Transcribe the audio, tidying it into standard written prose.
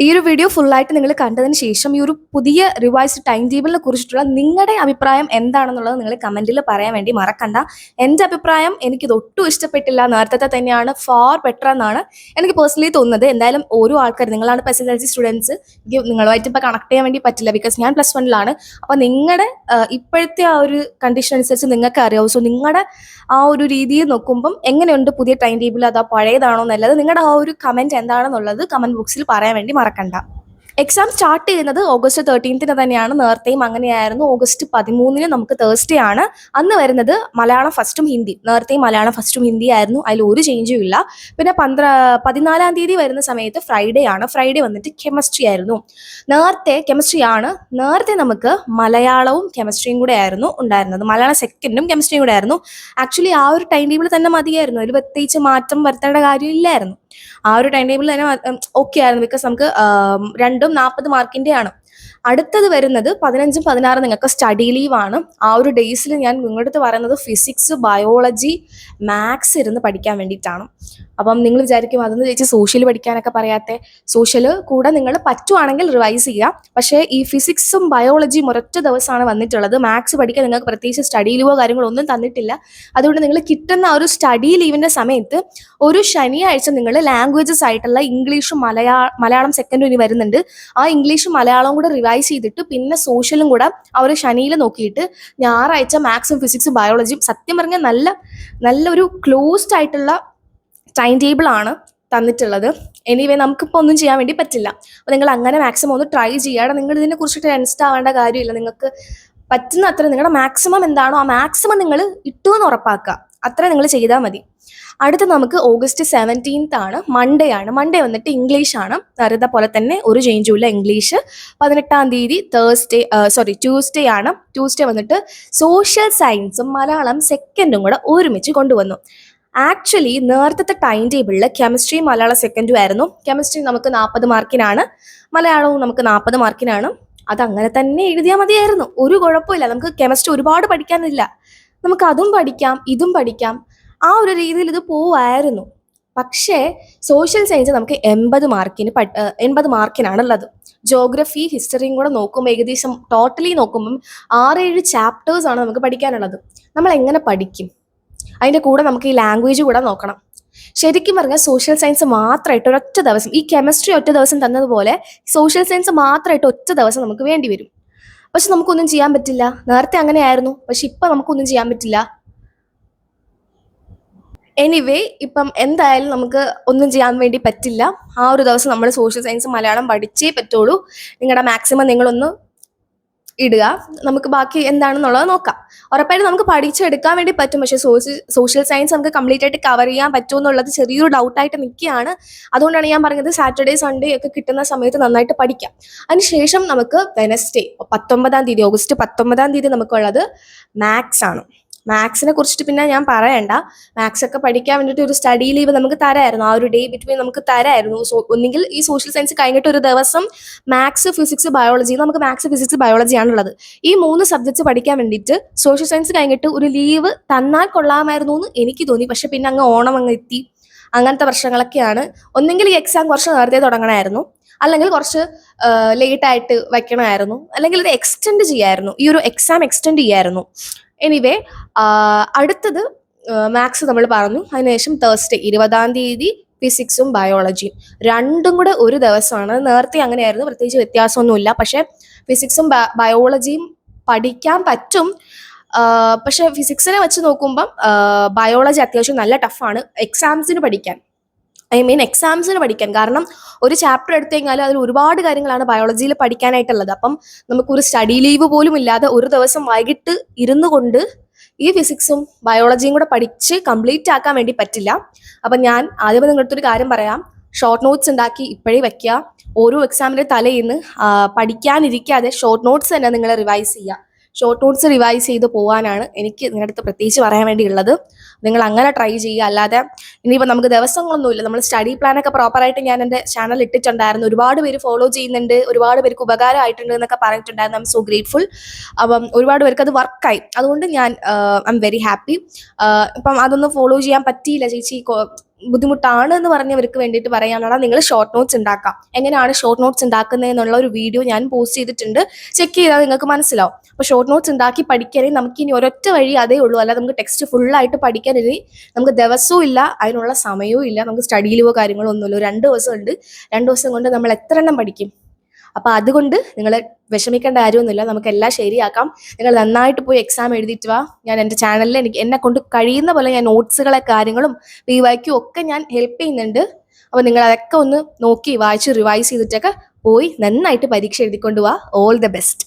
ഈ ഒരു വീഡിയോ ഫുള്ളായിട്ട് നിങ്ങൾ കണ്ടതിന് ശേഷം ഈ ഒരു പുതിയ റിവൈസ്ഡ് ടൈം ടേബിളിനെ കുറിച്ചിട്ടുള്ള നിങ്ങളുടെ അഭിപ്രായം എന്താണെന്നുള്ളത് നിങ്ങൾ കമന്റിൽ പറയാൻ വേണ്ടി മറക്കണ്ട. എൻ്റെ അഭിപ്രായം എനിക്കിത് ഒട്ടും ഇഷ്ടപ്പെട്ടില്ല. നേരത്തെ തന്നെയാണ് ഫാർ ബെറ്റർ എന്നാണ് എനിക്ക് പേഴ്സണലി തോന്നുന്നത്. എന്തായാലും ഓരോ ആൾക്കാർ നിങ്ങളാണ് SSLC സ്റ്റുഡൻസ്, നിങ്ങളുമായിട്ട് ഇപ്പോൾ കണക്ട് ചെയ്യാൻ വേണ്ടി പറ്റില്ല ബിക്കോസ് ഞാൻ +1-ലാണ്. അപ്പോൾ നിങ്ങളുടെ ഇപ്പോഴത്തെ ആ ഒരു കണ്ടീഷൻ അനുസരിച്ച് നിങ്ങൾക്ക് അറിയാവും. സോ നിങ്ങളുടെ ആ ഒരു രീതിയിൽ നോക്കുമ്പം എങ്ങനെയുണ്ട് പുതിയ ടൈം ടേബിൾ, അതോ പഴയതാണോ എന്നുള്ളത് നിങ്ങളുടെ ആ ഒരു കമന്റ് എന്താണെന്നുള്ളത് കമന്റ് ബോക്സിൽ പറയാൻ വേണ്ടി മറക്കണ്ട. എക്സാം സ്റ്റാർട്ട് ചെയ്യുന്നത് ഓഗസ്റ്റ് 13 തന്നെയാണ്. നേരത്തെയും അങ്ങനെയായിരുന്നു. ഓഗസ്റ്റ് 13 നമുക്ക് തേഴ്സ്ഡേ ആണ്. അന്ന് വരുന്നത് മലയാളം ഫസ്റ്റും ഹിന്ദി. നേരത്തെയും മലയാളം ഫസ്റ്റും ഹിന്ദി ആയിരുന്നു. അതിൽ ഒരു ചേഞ്ചും ഇല്ല. പിന്നെ 14-ാം തീയതി വരുന്ന സമയത്ത് ഫ്രൈഡേ ആണ്. ഫ്രൈഡേ വന്നിട്ട് കെമിസ്ട്രി ആയിരുന്നു. കെമിസ്ട്രി ആണ്. നേരത്തെ നമുക്ക് മലയാളവും കെമിസ്ട്രിയും കൂടെ ആയിരുന്നു ഉണ്ടായിരുന്നത്. മലയാളം സെക്കൻഡും കെമിസ്ട്രിയും കൂടെ ആയിരുന്നു. ആക്ച്വലി ആ ഒരു ടൈം ടേബിൾ തന്നെ മതിയായിരുന്നു. അതിൽ പ്രത്യേകിച്ച് മാറ്റം വരുത്തേണ്ട കാര്യമില്ലായിരുന്നു. ആ ഒരു ടൈം ടേബിൾ തന്നെ ഓക്കെ ആയിരുന്നു. ബിക്കോസ് നമുക്ക് രണ്ടും 40 മാർക്കിന്റെ ആണ്. അടുത്തത് വരുന്നത് 15-ഉം 16-ഉം നിങ്ങൾക്ക് സ്റ്റഡി ലീവ് ആണ്. ആ ഒരു ഡേയ്സിൽ ഞാൻ നിങ്ങളുടെ അടുത്ത് പറയുന്നത് ഫിസിക്സ്, ബയോളജി, മാത്സ് ഇരുന്ന് പഠിക്കാൻ വേണ്ടിയിട്ടാണ്. അപ്പം നിങ്ങൾ വിചാരിക്കും അതൊന്ന് ചേച്ചി സോഷ്യൽ പഠിക്കാനൊക്കെ പറയാത്തെ. സോഷ്യൽ കൂടെ നിങ്ങൾ പറ്റുവാണെങ്കിൽ റിവൈസ് ചെയ്യുക. പക്ഷേ ഈ ഫിസിക്സും ബയോളജിയും ഒരൊറ്റ ദിവസമാണ് വന്നിട്ടുള്ളത്. മാത്സ് പഠിക്കാൻ നിങ്ങൾക്ക് പ്രത്യേകിച്ച് സ്റ്റഡി ലീവോ കാര്യങ്ങളോ ഒന്നും തന്നിട്ടില്ല. അതുകൊണ്ട് നിങ്ങൾ കിട്ടുന്ന ഒരു സ്റ്റഡി ലീവിന്റെ സമയത്ത് ഒരു ശനിയാഴ്ച നിങ്ങൾ ലാംഗ്വേജസ് ആയിട്ടുള്ള ഇംഗ്ലീഷും മലയാളം സെക്കൻഡും ഇനി വരുന്നുണ്ട്. ആ ഇംഗ്ലീഷും മലയാളവും കൂടെ റിവൈസ് ചെയ്തിട്ട് പിന്നെ സോഷ്യലും കൂടെ ആ ഒരു ശനിയിൽ നോക്കിയിട്ട് ഞായറാഴ്ച മാത്സും ഫിസിക്സും ബയോളജിയും സത്യം പറഞ്ഞാൽ നല്ലൊരു ക്ലോസ്ഡ് ആയിട്ടുള്ള ടൈം ടേബിൾ ആണ് തന്നിട്ടുള്ളത്. എനിവേ നമുക്കിപ്പോൾ ഒന്നും ചെയ്യാൻ വേണ്ടി പറ്റില്ല. അപ്പോൾ നിങ്ങൾ അങ്ങനെ മാക്സിമം ഒന്ന് ട്രൈ ചെയ്യാതെ നിങ്ങൾ ഇതിനെ കുറിച്ചിട്ട് ടെൻസ്ഡ് ആവേണ്ട കാര്യമില്ല. നിങ്ങൾക്ക് പറ്റുന്ന അത്ര നിങ്ങളുടെ മാക്സിമം എന്താണോ ആ മാക്സിമം നിങ്ങൾ ഇട്ടു എന്ന് ഉറപ്പാക്കുക. അത്ര നിങ്ങൾ ചെയ്താൽ മതി. അടുത്ത നമുക്ക് ഓഗസ്റ്റ് 17 ആണ്. മൺഡേ വന്നിട്ട് ഇംഗ്ലീഷ് ആണ്. നേരത്തെ പോലെ തന്നെ ഒരു ചേഞ്ചും ഇല്ല. ഇംഗ്ലീഷ് 18-ാം തീയതി ട്യൂസ്ഡേ ആണ്. ട്യൂസ്ഡേ വന്നിട്ട് സോഷ്യൽ സയൻസും മലയാളം സെക്കൻഡും കൂടെ ഒരുമിച്ച് കൊണ്ടുവന്നു. ആക്ച്വലി നേരത്തെ ടൈം ടേബിളിൽ കെമിസ്ട്രി മലയാളം സെക്കൻഡും ആയിരുന്നു. കെമിസ്ട്രി നമുക്ക് 40 മാർക്കിനാണ്, മലയാളവും നമുക്ക് 40 മാർക്കിനാണ്. അതങ്ങനെ തന്നെ എഴുതിയാൽ മതിയായിരുന്നു. ഒരു കുഴപ്പമില്ല. നമുക്ക് കെമിസ്ട്രി ഒരുപാട് പഠിക്കാനില്ല. നമുക്ക് അതും പഠിക്കാം ഇതും പഠിക്കാം. ആ ഒരു രീതിയിൽ ഇത് പോവായിരുന്നു. പക്ഷേ സോഷ്യൽ സയൻസ് നമുക്ക് 80 മാർക്കിനാണ് ഉള്ളത്. ജോഗ്രഫി, ഹിസ്റ്ററിയും കൂടെ നോക്കുമ്പോൾ ഏകദേശം ടോട്ടലി നോക്കുമ്പം 6-7 ചാപ്റ്റേഴ്സ് ആണ് നമുക്ക് പഠിക്കാനുള്ളത്. നമ്മൾ എങ്ങനെ പഠിക്കും? അതിൻ്റെ കൂടെ നമുക്ക് ഈ ലാംഗ്വേജ് കൂടെ നോക്കണം. ശരിക്കും പറഞ്ഞാൽ സോഷ്യൽ സയൻസ് മാത്രമായിട്ട് ഒരൊറ്റ ദിവസം, ഈ കെമിസ്ട്രി ഒറ്റ ദിവസം തന്നതുപോലെ സോഷ്യൽ സയൻസ് മാത്രമായിട്ട് ഒറ്റ ദിവസം നമുക്ക് വേണ്ടി വരും. പക്ഷെ നമുക്കൊന്നും ചെയ്യാൻ പറ്റില്ല. നേരത്തെ അങ്ങനെയായിരുന്നു, പക്ഷെ ഇപ്പം നമുക്കൊന്നും ചെയ്യാൻ പറ്റില്ല. എനിവേ ഇപ്പം എന്തായാലും നമുക്ക് ഒന്നും ചെയ്യാൻ വേണ്ടി പറ്റില്ല. ആ ഒരു ദിവസം നമ്മൾ സോഷ്യൽ സയൻസ് മലയാളം പഠിച്ചേ പറ്റുള്ളൂ. നിങ്ങളുടെ മാക്സിമം നിങ്ങളൊന്ന് ഇടുക. നമുക്ക് ബാക്കി എന്താണെന്നുള്ളത് നോക്കാം. ഉറപ്പായിട്ടും നമുക്ക് പഠിച്ചെടുക്കാൻ വേണ്ടി പറ്റും. പക്ഷേ സോഷ്യൽ സയൻസ് നമുക്ക് കംപ്ലീറ്റ് ആയിട്ട് കവർ ചെയ്യാൻ പറ്റുമോ എന്നുള്ളത് ചെറിയൊരു ഡൗട്ടായിട്ട് നിൽക്കുകയാണ്. അതുകൊണ്ടാണ് ഞാൻ പറഞ്ഞത് സാറ്റർഡേ സൺഡേ ഒക്കെ കിട്ടുന്ന സമയത്ത് നന്നായിട്ട് പഠിക്കാം. അതിനുശേഷം നമുക്ക് വെനസ്ഡേ 19-ാം തീയതി, ഓഗസ്റ്റ് 19-ാം തീയതി നമുക്കുള്ളത് മാത്സ് ആണ്. മാത്സിനെ കുറിച്ചിട്ട് പിന്നെ ഞാൻ പറയണ്ട. മാത്സ് ഒക്കെ പഠിക്കാൻ വേണ്ടിയിട്ട് ഒരു സ്റ്റഡി ലീവ് നമുക്ക് തരായിരുന്നു. ആ ഒരു ഡേ ബിറ്റ്വീൻ നമുക്ക് തരായിരുന്നു. ഒന്നുകിൽ ഈ സോഷ്യൽ സയൻസ് കഴിഞ്ഞിട്ട് ഒരു ദിവസം മാത്സ്, ഫിസിക്സ്, ബയോളജി, നമുക്ക് മാത്സ്, ഫിസിക്സ്, ബയോളജി ആണുള്ളത്. ഈ 3 സബ്ജക്ട്സ് പഠിക്കാൻ വേണ്ടിയിട്ട് സോഷ്യൽ സയൻസ് കഴിഞ്ഞിട്ട് ഒരു ലീവ് തന്നാൽ കൊള്ളാമായിരുന്നു എന്ന് എനിക്ക് തോന്നി. പക്ഷെ പിന്നെ ഓണം എത്തി. അങ്ങനത്തെ പ്രശ്നങ്ങളൊക്കെയാണ്. ഒന്നെങ്കിൽ ഈ എക്സാം കുറച്ച് നേരത്തെ തുടങ്ങണമായിരുന്നു, അല്ലെങ്കിൽ കുറച്ച് ലേറ്റ് ആയിട്ട് വയ്ക്കണമായിരുന്നു, അല്ലെങ്കിൽ ഇത് എക്സ്റ്റെൻഡ് ചെയ്യായിരുന്നു. ഈ ഒരു എക്സാം എക്സ്റ്റെൻഡ് ചെയ്യായിരുന്നു. എനിവേ അടുത്തത് മാത്സ് നമ്മൾ പറഞ്ഞു. അതിനുശേഷം തേഴ്സ്ഡേ 20-ാം തീയതി ഫിസിക്സും ബയോളജിയും രണ്ടും കൂടെ ഒരു ദിവസമാണ്. നേരത്തെ അങ്ങനെയായിരുന്നു, പ്രത്യേകിച്ച് വ്യത്യാസമൊന്നുമില്ല. പക്ഷെ ഫിസിക്സും ബയോളജിയും പഠിക്കാൻ പറ്റും. പക്ഷെ ഫിസിക്സിനെ വെച്ച് നോക്കുമ്പം ബയോളജി അത്യാവശ്യം നല്ല ടഫാണ് എക്സാംസിന് പഠിക്കാൻ. കാരണം ഒരു ചാപ്റ്റർ എടുത്തു കഴിഞ്ഞാൽ അതിൽ ഒരുപാട് കാര്യങ്ങളാണ് ബയോളജിയിൽ പഠിക്കാനായിട്ടുള്ളത്. അപ്പം നമുക്കൊരു സ്റ്റഡി ലീവ് പോലും ഇല്ലാതെ ഒരു ദിവസം വൈകിട്ട് ഇരുന്നു കൊണ്ട് ഈ ഫിസിക്സും ബയോളജിയും കൂടെ പഠിച്ച് കംപ്ലീറ്റ് ആക്കാൻ വേണ്ടി പറ്റില്ല. അപ്പം ഞാൻ ആദ്യമേ നിങ്ങളുടെ ഒരു കാര്യം പറയാം. ഷോർട്ട് നോട്ട്സ് ഉണ്ടാക്കി ഇപ്പോഴേ വെക്കുക. ഓരോ എക്സാമിൻ്റെ തലേന്ന് പഠിക്കാനിരിക്കാതെ ഷോർട്ട് നോട്ട്സ് തന്നെ നിങ്ങൾ റിവൈസ് ചെയ്യുക. ഷോർട്ട് നോട്ട്സ് റിവൈസ് ചെയ്ത് പോകാനാണ് എനിക്ക് നിങ്ങളുടെ അടുത്ത് പ്രത്യേകിച്ച് പറയാൻ വേണ്ടിയുള്ളത്. നിങ്ങൾ അങ്ങനെ ട്രൈ ചെയ്യുക. അല്ലാതെ ഇനിയിപ്പോൾ നമുക്ക് ദിവസങ്ങളൊന്നുമില്ല. നമ്മൾ സ്റ്റഡി പ്ലാനൊക്കെ പ്രോപ്പറായിട്ട് ഞാൻ എൻ്റെ ചാനൽ ഇട്ടിട്ടുണ്ടായിരുന്നു. ഒരുപാട് പേര് ഫോളോ ചെയ്യുന്നുണ്ട്, ഒരുപാട് പേർക്ക് ഉപകാരമായിട്ടുണ്ട് എന്നൊക്കെ പറഞ്ഞിട്ടുണ്ടായിരുന്നു. I M so grateful. അപ്പം ഒരുപാട് പേർക്ക് അത് വർക്കായി. അതുകൊണ്ട് ഞാൻ ഐ എം വെരി ഹാപ്പി. ഇപ്പം അതൊന്നും ഫോളോ ചെയ്യാൻ പറ്റിയില്ല ചേച്ചി, ബുദ്ധിമുട്ടാണ് എന്ന് പറഞ്ഞവർക്ക് വേണ്ടിയിട്ട് പറയാനാണ് നിങ്ങൾ ഷോർട്ട് നോട്ട്സ് ഉണ്ടാക്കാം. എങ്ങനെയാണ് ഷോർട്ട് നോട്ട്സ് ഉണ്ടാക്കുന്നത് എന്നുള്ള ഒരു വീഡിയോ ഞാൻ പോസ്റ്റ് ചെയ്തിട്ടുണ്ട്. ചെക്ക് ചെയ്താൽ നിങ്ങൾക്ക് മനസ്സിലാവും. അപ്പോൾ ഷോർട്ട് നോട്ട്സ് ഉണ്ടാക്കി പഠിക്കാനെങ്കിൽ നമുക്ക് ഇനി ഒരൊറ്റ വഴി അതേ ഉള്ളൂ. അല്ലാതെ നമുക്ക് ടെക്സ്റ്റ് ഫുള്ളായിട്ട് പഠിക്കാനില്ല, നമുക്ക് ദിവസവും ഇല്ല, അതിനുള്ള സമയവും ഇല്ല, നമുക്ക് സ്റ്റഡി ലീവോ കാര്യങ്ങളോ ഒന്നുമില്ല. 2 ദിവസം ഉണ്ട്, 2 ദിവസം കൊണ്ട് നമ്മൾ എത്ര എണ്ണം പഠിക്കും? അപ്പോൾ അതുകൊണ്ട് നിങ്ങൾ വിഷമിക്കേണ്ട കാര്യമൊന്നുമില്ല, നമുക്ക് എല്ലാം ശരിയാക്കാം. നിങ്ങൾ നന്നായിട്ട് പോയി എക്സാം എഴുതിയിട്ട് വാ. ഞാൻ എൻ്റെ ചാനലിൽ എന്നെ കൊണ്ട് കഴിയുന്ന പോലെ ഞാൻ നോട്ട്സുകളെ കാര്യങ്ങളും PYQ ഒക്കെ ഞാൻ ഹെൽപ്പ് ചെയ്യുന്നുണ്ട്. അപ്പോൾ നിങ്ങൾ അതൊക്കെ ഒന്ന് നോക്കി വായിച്ച് റിവൈസ് ചെയ്തിട്ടൊക്കെ പോയി നന്നായിട്ട് പരീക്ഷ എഴുതിക്കൊണ്ട് വാ. All the best.